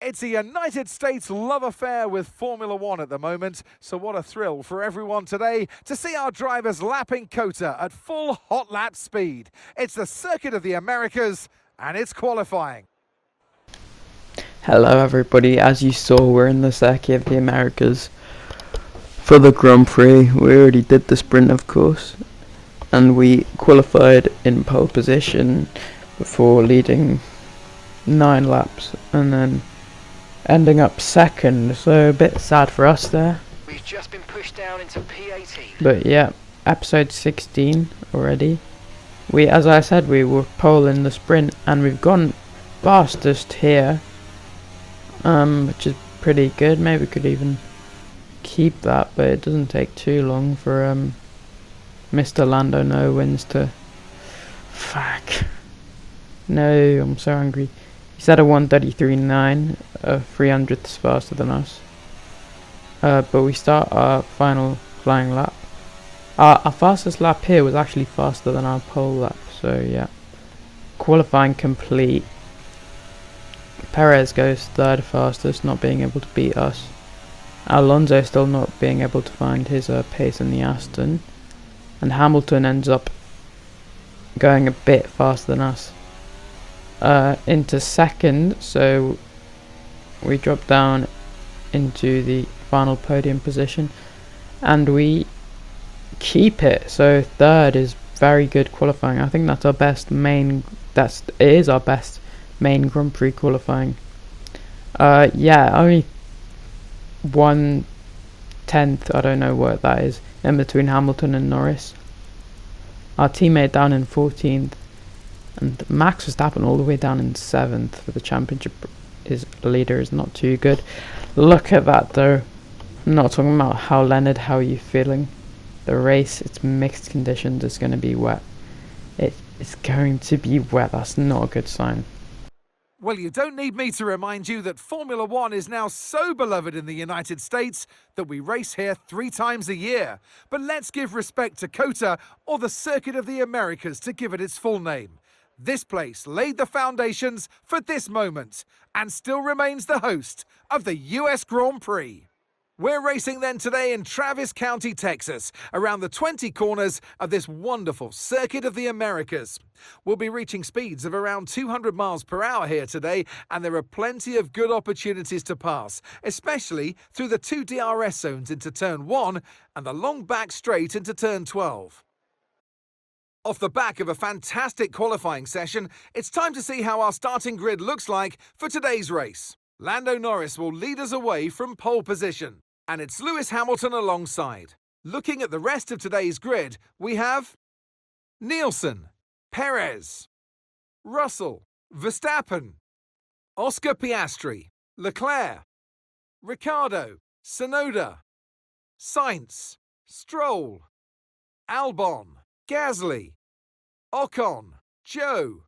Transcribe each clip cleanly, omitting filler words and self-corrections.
It's a United States love affair with Formula One at the moment, so what a thrill for everyone today to see our drivers lapping COTA at full hot lap speed. It's the Circuit of the Americas, and it's qualifying. Hello everybody, as you saw we're in the Circuit of the Americas for the Grand Prix. We already did the sprint of course, and we qualified in pole position before leading 9 laps and then ending up second, so a bit sad for us there. We've just been pushed down into P18. But yeah, episode 16 already. As I said, we were pole in the sprint and we've gone fastest here, which is pretty good. Maybe we could even keep that, but it doesn't take too long for Mr. Lando No wins to... Fuck. No, I'm so angry. He's at a 1:33.9, a 300th faster than us. But we start our final flying lap. Our fastest lap here was actually faster than our pole lap, so yeah. Qualifying complete. Perez goes third fastest, not being able to beat us. Alonso still not being able to find his pace in the Aston. And Hamilton ends up going a bit faster than us. Into second, so we drop down into the final podium position and we keep it, so third is very good qualifying. I think that's our best main Grand Prix qualifying. Yeah, only 1/10, I don't know what that is, in between Hamilton and Norris. Our teammate down in 14th, and Max Verstappen all the way down in 7th for the championship. His leader is not too good. Look at that though. I'm not talking about how Leonard, how are you feeling? The race, it's mixed conditions, it's going to be wet. It's going to be wet, that's not a good sign. Well, you don't need me to remind you that Formula One is now so beloved in the United States that we race here 3 times a year. But let's give respect to COTA, or the Circuit of the Americas, to give it its full name. This place laid the foundations for this moment and still remains the host of the US Grand Prix. We're racing then today in Travis County, Texas, around the 20 corners of this wonderful Circuit of the Americas. We'll be reaching speeds of around 200 miles per hour here today, and there are plenty of good opportunities to pass, especially through the 2 DRS zones into Turn 1 and the long back straight into Turn 12. Off the back of a fantastic qualifying session, it's time to see how our starting grid looks like for today's race. Lando Norris will lead us away from pole position, and it's Lewis Hamilton alongside. Looking at the rest of today's grid, we have Nielsen, Perez, Russell, Verstappen, Oscar Piastri, Leclerc, Ricciardo, Tsunoda, Sainz, Stroll, Albon, Gasly, Ocon, Joe,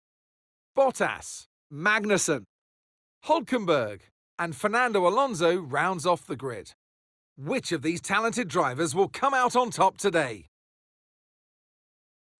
Bottas, Magnussen, Hülkenberg, and Fernando Alonso rounds off the grid. Which of these talented drivers will come out on top today?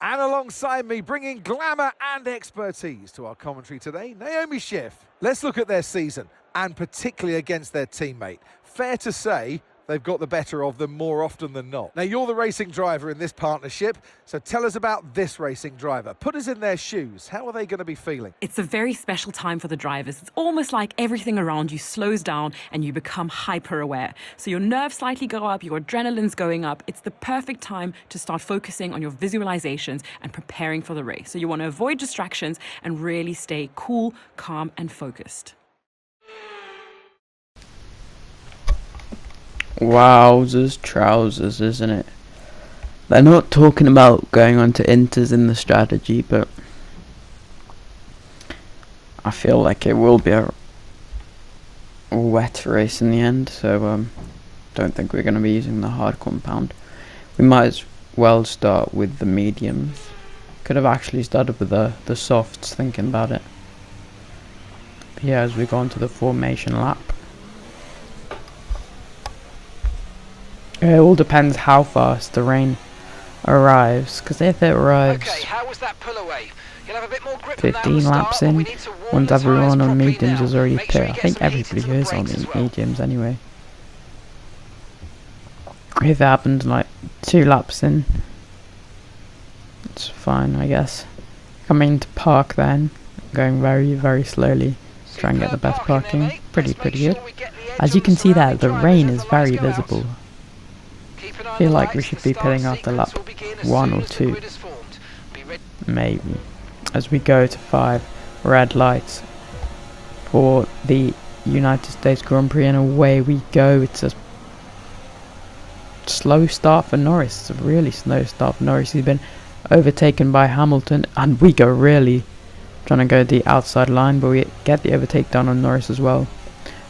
And alongside me, bringing glamour and expertise to our commentary today, Naomi Schiff. Let's look at their season, and particularly against their teammate. Fair to say, they've got the better of them more often than not. Now, you're the racing driver in this partnership, so tell us about this racing driver. Put us in their shoes. How are they going to be feeling? It's a very special time for the drivers. It's almost like everything around you slows down and you become hyper-aware. So your nerves slightly go up, your adrenaline's going up. It's the perfect time to start focusing on your visualizations and preparing for the race. So you want to avoid distractions and really stay cool, calm, and focused. Wowzers trousers, isn't it? They're not talking about going on to inters in the strategy, but I feel like it will be a wet race in the end, so don't think we're going to be using the hard compound. We might as well start with the mediums. Could have actually started with the softs, thinking about it. But yeah, as we go on to the formation lap. It all depends how fast the rain arrives, because if it arrives... Okay, how was that pull away? You'll have a bit more grip than that at 15 the laps start, but we in, need to warm once the everyone tyres on properly mediums now. is already Make sure pit. you I get think some heat everybody into the here is on brakes as well. mediums anyway. If it happens like 2 laps in, it's fine, I guess. Coming to park then, going very, very slowly, try and get the Superb best parking there, parking. mate. Pretty Let's make good. sure we get the edge As on you the can see there, surrounding the drivers rain as is the very lights go out. visible. Keep an eye I on feel the like we lights. should The be start pitting after sequence lap will begin as 1 soon or as the 2, grid is formed. Be ready. maybe. As we go to 5 red lights for the United States Grand Prix, and away we go. It's a slow start for Norris. It's a really slow start for Norris. He's been overtaken by Hamilton, and we go really trying to go the outside line, but we get the overtake done on Norris as well.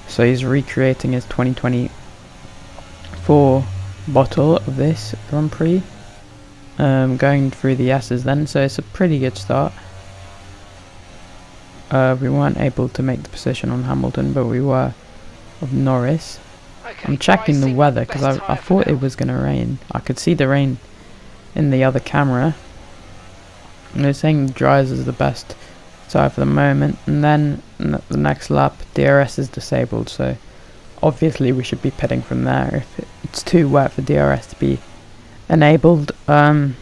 So he's recreating his 2024 bottle of this Grand Prix, going through the S's then, so it's a pretty good start. We weren't able to make the position on Hamilton, but we were of Norris. Okay, I'm checking the dry weather seat, because best I tyre for thought now. it was going to rain. I could see the rain in the other camera. And they're saying dries is the best tyre for the moment. And then the next lap, DRS is disabled. So obviously we should be pitting from there if it's too wet for DRS to be enabled. Yeah.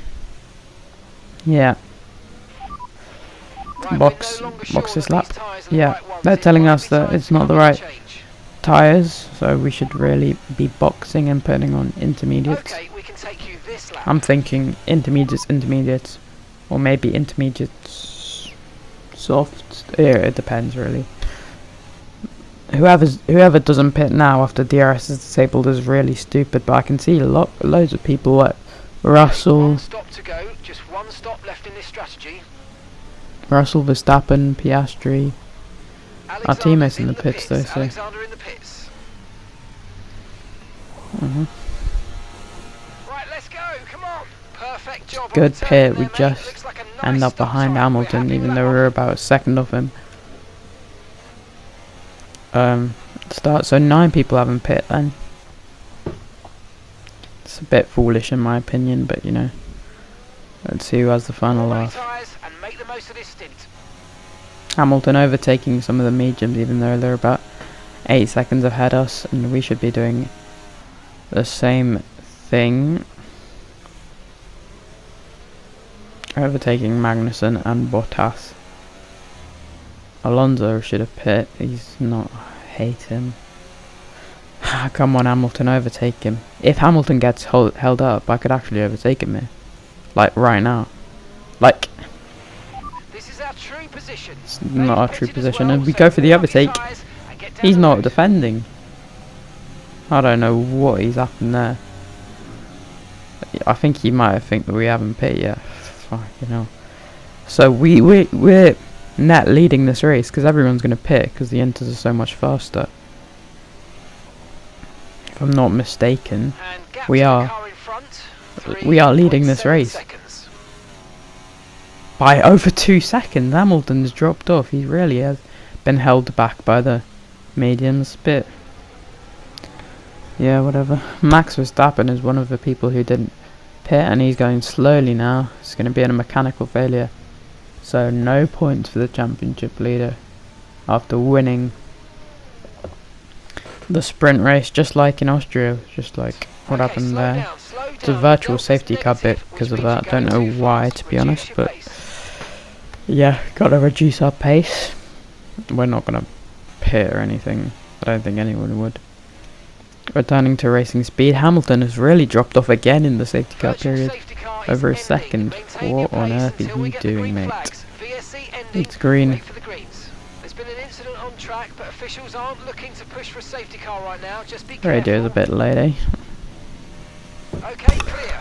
Right, Box we're no longer sure this that lap. these tyres are the Yeah, right ones. they're It telling might us be that time it's to not come the in and right change. tyres, so we should really be boxing and putting on intermediates. Okay, we can take you this lap. I'm thinking intermediates, or maybe intermediates soft. Yeah, it depends really. Whoever doesn't pit now after DRS is disabled is really stupid. But I can see loads of people like Russell, One stop to go. Just one stop left in this strategy. Verstappen, Piastri. Alexander's teammates in the pits though, so- Alexander in the pits. Mhm. Right, let's go. Come on. Perfect job. on Good the turn pit. there, We mate. just Looks like a nice end up stop behind time. We're Hamilton, happy even with though that we one. were about a second off him. Start. So 9 people haven't pit then. It's a bit foolish in my opinion, but you know. Let's see who has the final More laugh. tyres and make the most of this stint. Hamilton overtaking some of the mediums, even though they're about 8 seconds ahead of us, and we should be doing the same thing. Overtaking Magnussen and Bottas. Alonso should have pit. He's not. I hate him. Come on, Hamilton, overtake him. If Hamilton gets held up, I could actually overtake him here. Like right now. Like, This is our true position. it's They've not our pitted true as position. well, And we so go for the warm up your overtake. tyres and get down He's the not road. defending. I don't know what he's happened there. I think he might think that we haven't pit yet. Fucking hell. So we're net leading this race because everyone's going to pit because the inters are so much faster. If I'm not mistaken, And gap we to the are. car in front, We are leading this 3.7 race. seconds. by over 2 seconds. Hamilton's dropped off. He really has been held back by the mediums. Bit. Yeah, whatever. Max Verstappen is one of the people who didn't pit, and he's going slowly now. It's going to be a mechanical failure. So no points for the championship leader after winning the sprint race, just like in Austria. Just like what Okay, happened slow there. down, slow It's a down. virtual Delta's safety car bit negative, because which of means that. you're Don't going know too why, fast. to be Reduce honest, your but pace. yeah, gotta reduce our pace. We're not gonna pit or anything. I don't think anyone would. Returning to racing speed, Hamilton has really dropped off again in the safety car Virtual period. safety car is Over a ending. second. Maintain What your on pace earth is until we he get the doing, green mate? flags. VSC ending. It's green. Wait for the greens. There's been an incident on track, but officials aren't looking to push for a safety car right now. Just be Radio's a careful. bit late, eh? Okay, clear.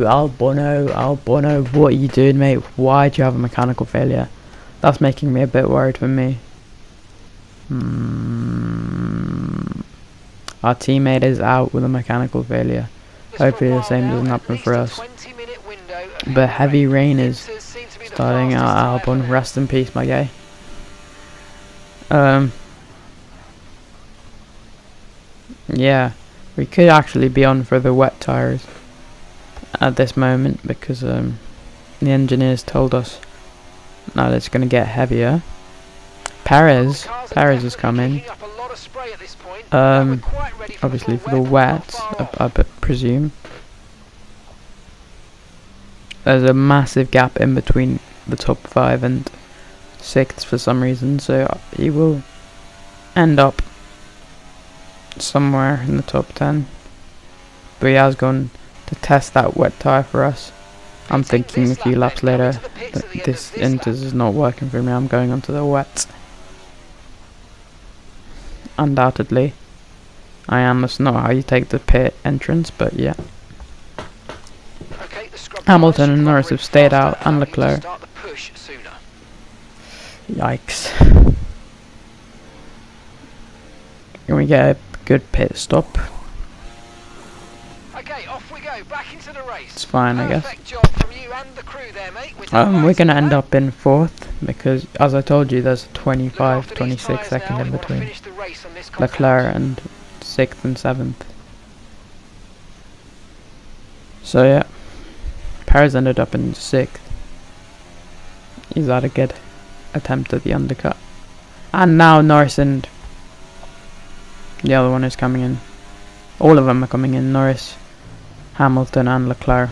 Albono, what are you doing, mate? Why do you have a mechanical failure? That's making me a bit worried for me. Our teammate is out with a mechanical failure. Just for a Hopefully the while same now, doesn't at happen least for a us. 20-minute window of But heavy rain. rain is Inters seem to be the starting fastest our tyre for Albon. now. Rest in peace, my guy. Yeah, we could actually be on for the wet tires. at this moment because the engineers told us that it's going to get heavier. Perez has come in. Obviously for the wet, I presume. There's a massive gap in between the top 5 and 6th for some reason, so he will end up somewhere in the top 10. But he has gone to test that wet tyre for us. I'm thinking a few laps later that this Inters is not working for me, I'm going onto the wet. Undoubtedly. I am, that's not how you take the pit entrance, but yeah. Hamilton and Norris have stayed out, and Leclerc. Yikes. Can we get a good pit stop? Okay, off we go, back into the race. It's fine, I guess. Job from you and the crew there, mate. We're going to end up in 4th, because, as I told you, there's a 26 second in between Leclerc and 6th and 7th. So yeah, Perez ended up in 6th. He's had a good attempt at the undercut. And now Norris and the other one is coming in. All of them are coming in, Norris, Hamilton and Leclerc.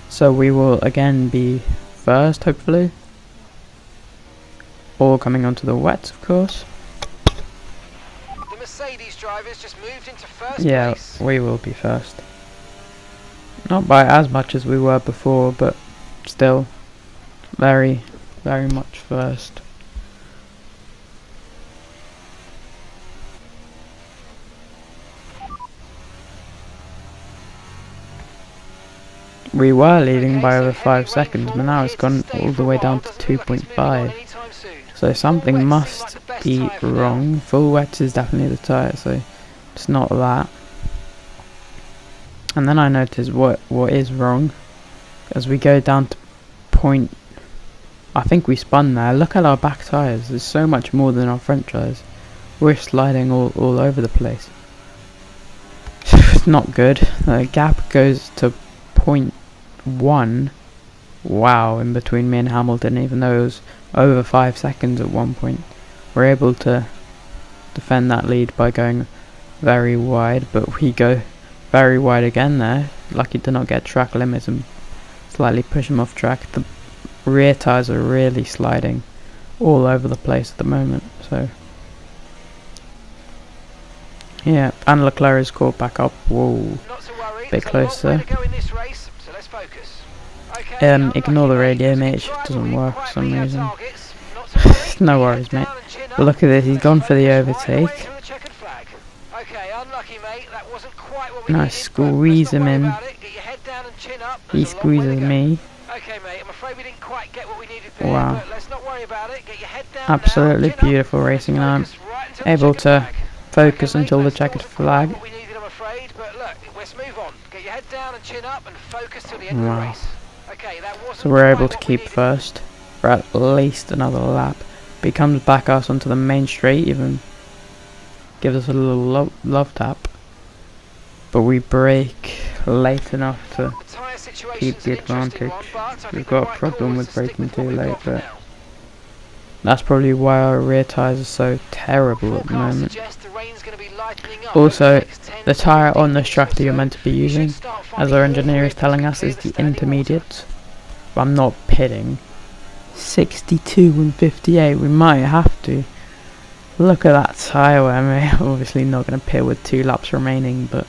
So we will again be first, hopefully. All coming onto the wets, of course. The Mercedes drivers just moved into first place. We will be first. Not by as much as we were before, but still very, very much first. We were leading by over 5 seconds, but now it's gone all the way down to 2.5. So something must be wrong. Full wet is definitely the tyre, so it's not that. And then I noticed what is wrong. As we go down to I think we spun there. Look at our back tyres. There's so much more than our front tyres. We're sliding all over the place. It's not good. The gap goes to 0.1. Wow, in between me and Hamilton, even though it was over 5 seconds at one point. We're able to defend that lead by going very wide, but we go very wide again there. Lucky to not get track limits and slightly push him off track. The rear tyres are really sliding all over the place at the moment, so yeah, and Leclerc is caught back up. Whoa, bit closer. Ignore the radio, mate, it just doesn't work for some reason. No worries, mate. But look at this, he's gone for the overtake. Nice, squeeze him in. He squeezes me. Wow. Absolutely beautiful racing, and I'm able to focus until the checkered flag. Wow. So we're able to keep first for at least another lap. But he comes back us onto the main straight, even gives us a little love tap. But we brake late enough to keep the advantage. We've got a problem with braking too late, but that's probably why our rear tyres are so terrible at the moment. Also, the tyre on this track that you're meant to be using, as our engineer is telling us, is the intermediate. But I'm not pitting. 62 and 58, we might have to. Look at that tyre wear, mate. Obviously not going to pit with 2 laps remaining, but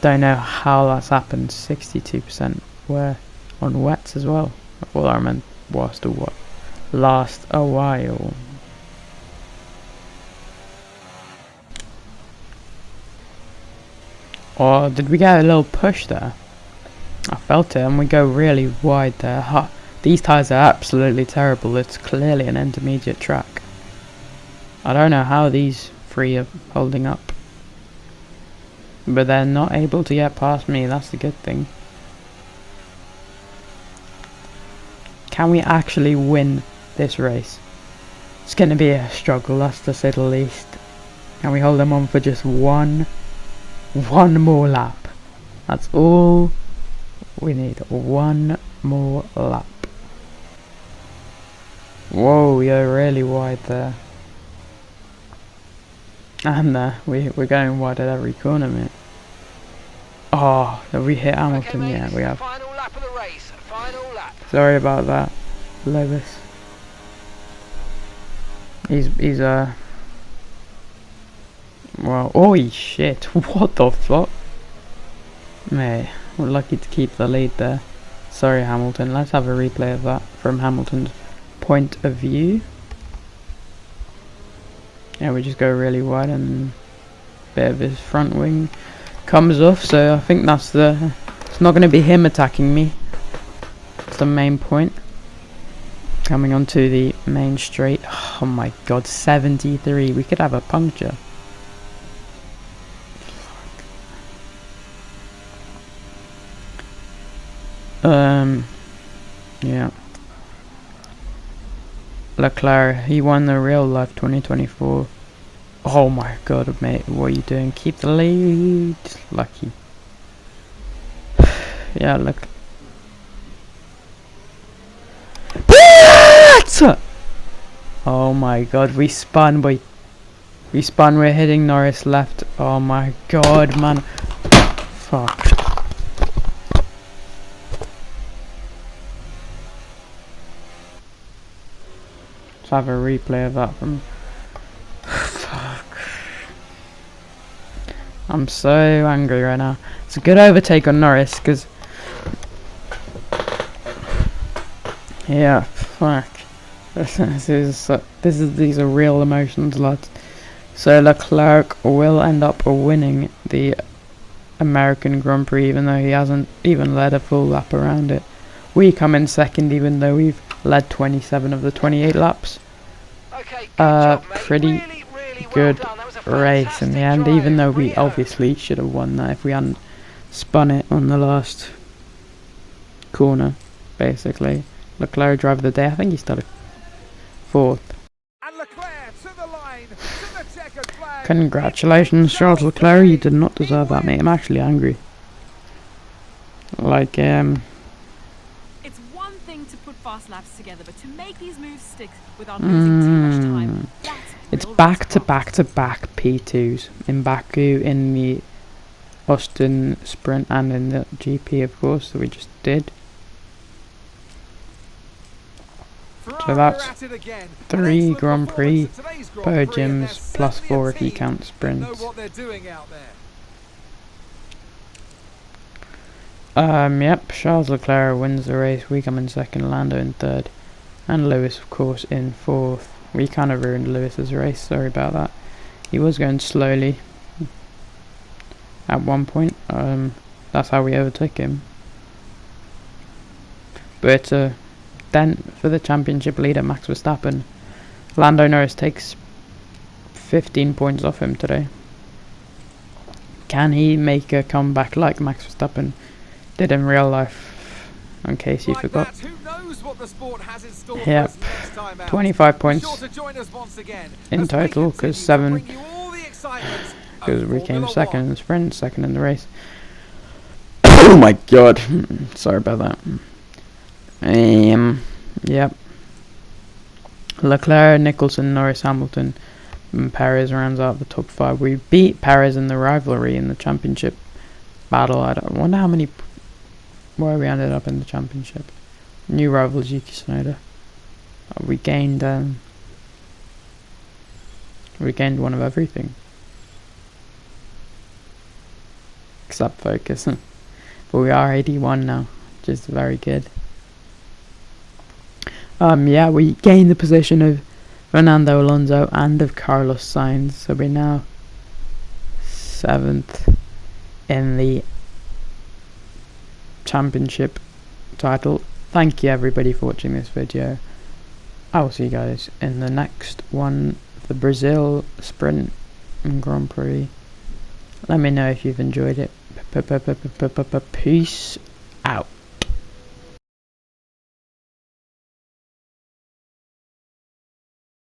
don't know how that's happened. 62% wear on wets as well. I thought I meant was to what last a while. Or did we get a little push there? I felt it, and we go really wide there. These tyres are absolutely terrible. It's clearly an intermediate track. I don't know how these 3 are holding up. But they're not able to get past me, that's the good thing. Can we actually win this race? It's going to be a struggle, that's to say the least. Can we hold them on for just one more lap? That's all. We need one more lap. Whoa, you're really wide there. And we're going wide at every corner, mate. Oh, have we hit Hamilton? Okay, mate, Yeah, this we is the have. final lap of the race. Final lap. Sorry about that, Lewis. He's well, holy shit, what the fuck? Mate, we're lucky to keep the lead there. Sorry, Hamilton. Let's have a replay of that from Hamilton's point of view. Yeah, we just go really wide and a bit of his front wing comes off, so I think that's it's not going to be him attacking me. That's the main point. Coming onto the main straight. Oh my god, 73. We could have a puncture. Yeah. Leclerc, he won the real life 2024. Oh my god, mate, what are you doing? Keep the lead. Lucky. Yeah, look. Oh my god, we spun, boy. We spun, we're hitting Norris left. Oh my god, man. Fuck. Let's have a replay of that from... Fuck. I'm so angry right now. It's a good overtake on Norris, because... Yeah, fuck. These are real emotions, lads. So Leclerc will end up winning the American Grand Prix, even though he hasn't even led a full lap around it. We come in second, even though we've led 27 of the 28 laps. Okay, good job, mate. Pretty really good well done. That was a race in the end, fantastic even though drive. we Brilliant. obviously should have won that if we hadn't spun it on the last corner, basically. Leclerc driver of the day, I think he started 4th. And Leclerc to the line, to the checkered flag. Congratulations, Charles Leclerc, you did not deserve that, mate. I'm actually angry. Like, It's one thing to put fast laps together, but to make these moves stick without losing too much time, that's it's real back to race back to back P2s in Baku, in the Austin Sprint, and in the GP, of course, that we just did. So that's 3 Grand Prix podiums plus 4 if you count sprints. Yep, Charles Leclerc wins the race. We come in second, Lando in third, and Lewis, of course, in fourth. We kind of ruined Lewis's race, sorry about that. He was going slowly at one point. That's how we overtook him. But then for the championship leader, Max Verstappen, Lando Norris takes 15 points off him today. Can he make a comeback like Max Verstappen did in real life? In case you forgot. Yep, 25 points in total, because 7, because we came second in the sprint, second in the race. Oh my god, sorry about that. Yep. Leclerc, Nicholson, Norris, Hamilton, and Perez rounds out the top 5. We beat Perez in the rivalry in the championship battle. I wonder how many, where we ended up in the championship. New rivals, Yuki Tsunoda. We gained one of everything except focus. But we are 81 now, which is very good. Yeah, we gained the position of Fernando Alonso and of Carlos Sainz, so we're now 7th in the championship title. Thank you everybody for watching this video. I will see you guys in the next one, the Brazil Sprint and Grand Prix. Let me know if you've enjoyed it. Peace out.